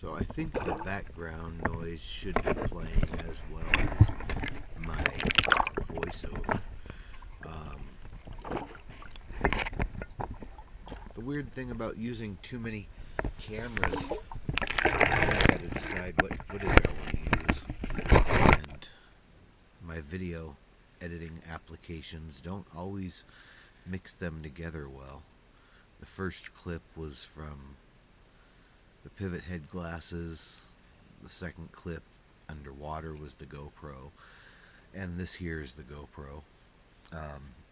So I think the background noise should be playing as well as my voiceover. The weird thing about using too many cameras is then I got to decide what footage I want to use. And my video editing applications don't always mix them together well. The first clip was from the pivot head glasses. The second clip underwater was the GoPro. And this here is the GoPro.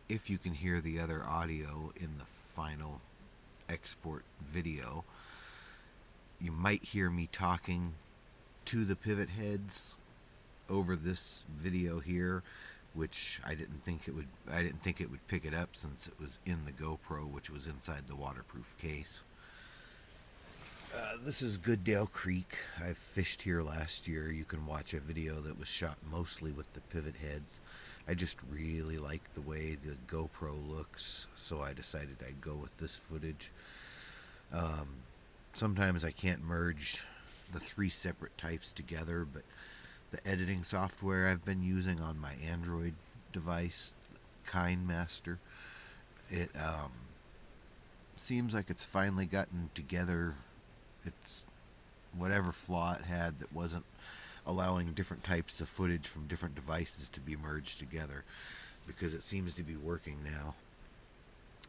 If you can hear the other audio in the final export video, you might hear me talking to the pivot heads over this video here, which I didn't think it would pick it up since it was in the GoPro, which was inside the waterproof case. This is Gooddale Creek. I fished here last year. You can watch a video that was shot mostly with the pivot heads. I just really like the way the GoPro looks, so I decided I'd go with this footage. Sometimes I can't merge the three separate types together, but the editing software I've been using on my Android device, KineMaster, it seems like it's finally gotten together. It's whatever flaw it had that wasn't allowing different types of footage from different devices to be merged together, because it seems to be working now.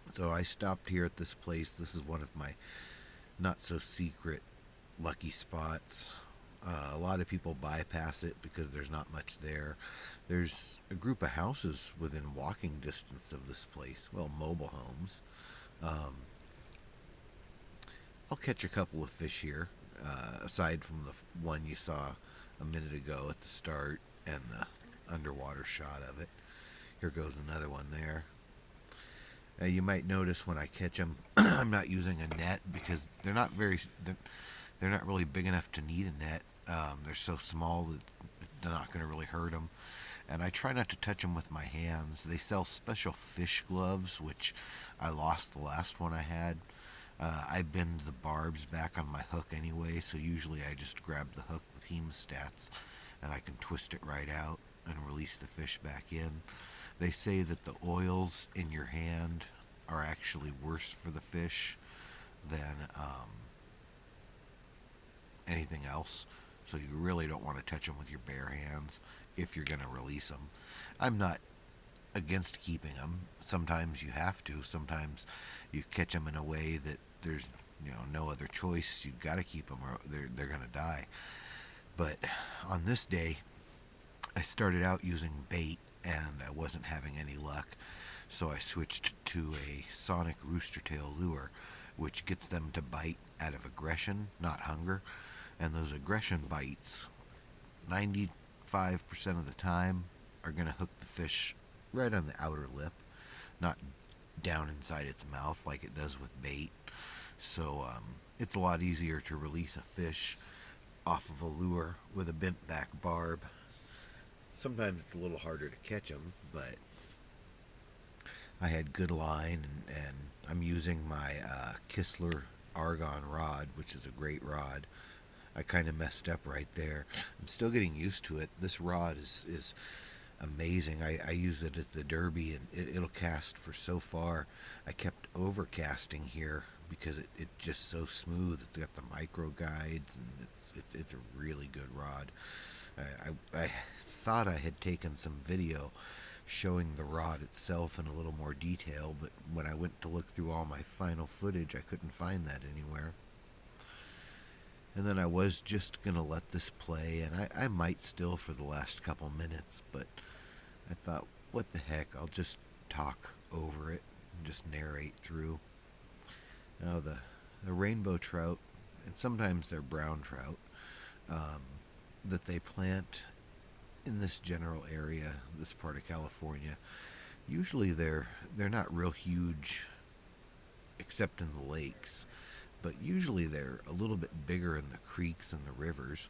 So I stopped here at this place. This is one of my not so secret lucky spots. A lot of people bypass it because there's not much there. There's a group of houses within walking distance of this place. Well, mobile homes. I'll catch a couple of fish here, aside from the one you saw a minute ago at the start and the underwater shot of it. Here goes another one there. You might notice when I catch them, I'm not using a net because they're not really big enough to need a net. They're so small that they're not going to really hurt them. And I try not to touch them with my hands. They sell special fish gloves, which I lost the last one I had. I bend the barbs back on my hook anyway, so usually I just grab the hook with hemostats and I can twist it right out and release the fish back in. They say that the oils in your hand are actually worse for the fish than anything else, so you really don't want to touch them with your bare hands if you're going to release them. I'm not against keeping them. Sometimes you have to. Sometimes you catch them in a way that there's no other choice. You've got to keep them or they're going to die. But on this day, I started out using bait and I wasn't having any luck, so I switched to a Sonic Rooster Tail lure, which gets them to bite out of aggression, not hunger. And those aggression bites, 95% of the time, are going to hook the fish right on the outer lip, not down inside its mouth like it does with bait. So it's a lot easier to release a fish off of a lure with a bent back barb. Sometimes it's a little harder to catch them, but I had good line, and I'm using my Kistler Argon rod, which is a great rod. I kind of messed up right there. I'm still getting used to it. This rod is amazing. I use it at the Derby, and it'll cast for so far. I kept overcasting here because it's just so smooth. It's got the micro guides, and it's a really good rod. I thought I had taken some video showing the rod itself in a little more detail, but when I went to look through all my final footage, I couldn't find that anywhere. And then I was just going to let this play, and I might still for the last couple minutes, but I thought, what the heck, I'll just talk over it and just narrate through. Now, the rainbow trout, and sometimes they're brown trout, that they plant in this general area, this part of California, usually they're not real huge except in the lakes, but usually they're a little bit bigger in the creeks and the rivers.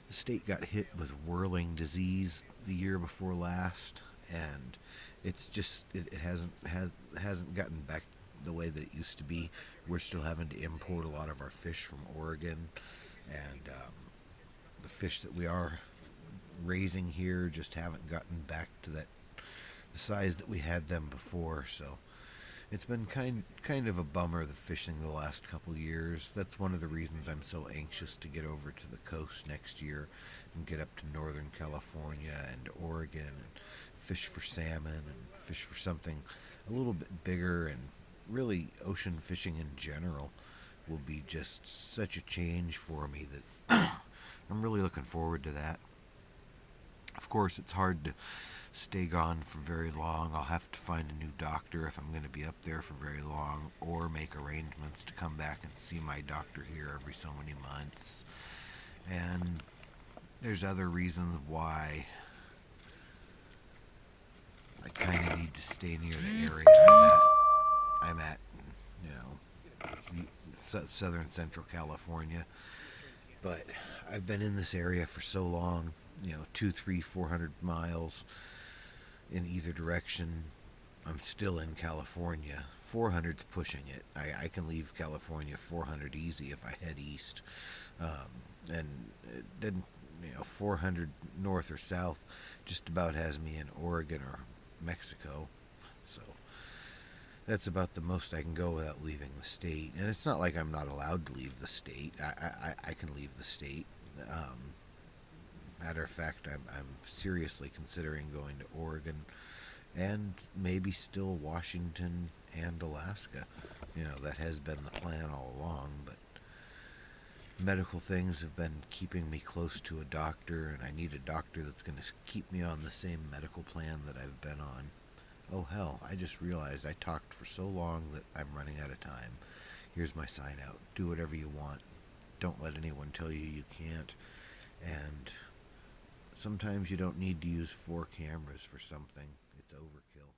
The state got hit with whirling disease the year before last, and it's just it hasn't gotten the way that it used to be. We're still having to import a lot of our fish from Oregon, and the fish that we are raising here just haven't gotten back to the size that we had them before. So it's been kind of a bummer, the fishing the last couple years. That's one of the reasons I'm so anxious to get over to the coast next year and get up to Northern California and Oregon and fish for salmon and fish for something a little bit bigger. And really, ocean fishing in general will be just such a change for me that I'm really looking forward to that. Of course, it's hard to stay gone for very long. I'll have to find a new doctor if I'm going to be up there for very long, or make arrangements to come back and see my doctor here every so many months. And there's other reasons why I kind of need to stay near the area I'm at, you know, southern central California. But I've been in this area for so long, you know, 2, 3, 400 miles in either direction. I'm still in California. 400's pushing it. I can leave California 400 easy if I head east. And it didn't, 400 north or south just about has me in Oregon or Mexico. So that's about the most I can go without leaving the state. And it's not like I'm not allowed to leave the state. I can leave the state. Matter of fact, I'm seriously considering going to Oregon and maybe still Washington and Alaska. That has been the plan all along, but medical things have been keeping me close to a doctor, and I need a doctor that's going to keep me on the same medical plan that I've been on. Oh hell, I just realized I talked for so long that I'm running out of time. Here's my sign out. Do whatever you want. Don't let anyone tell you can't. And sometimes you don't need to use 4 cameras for something. It's overkill.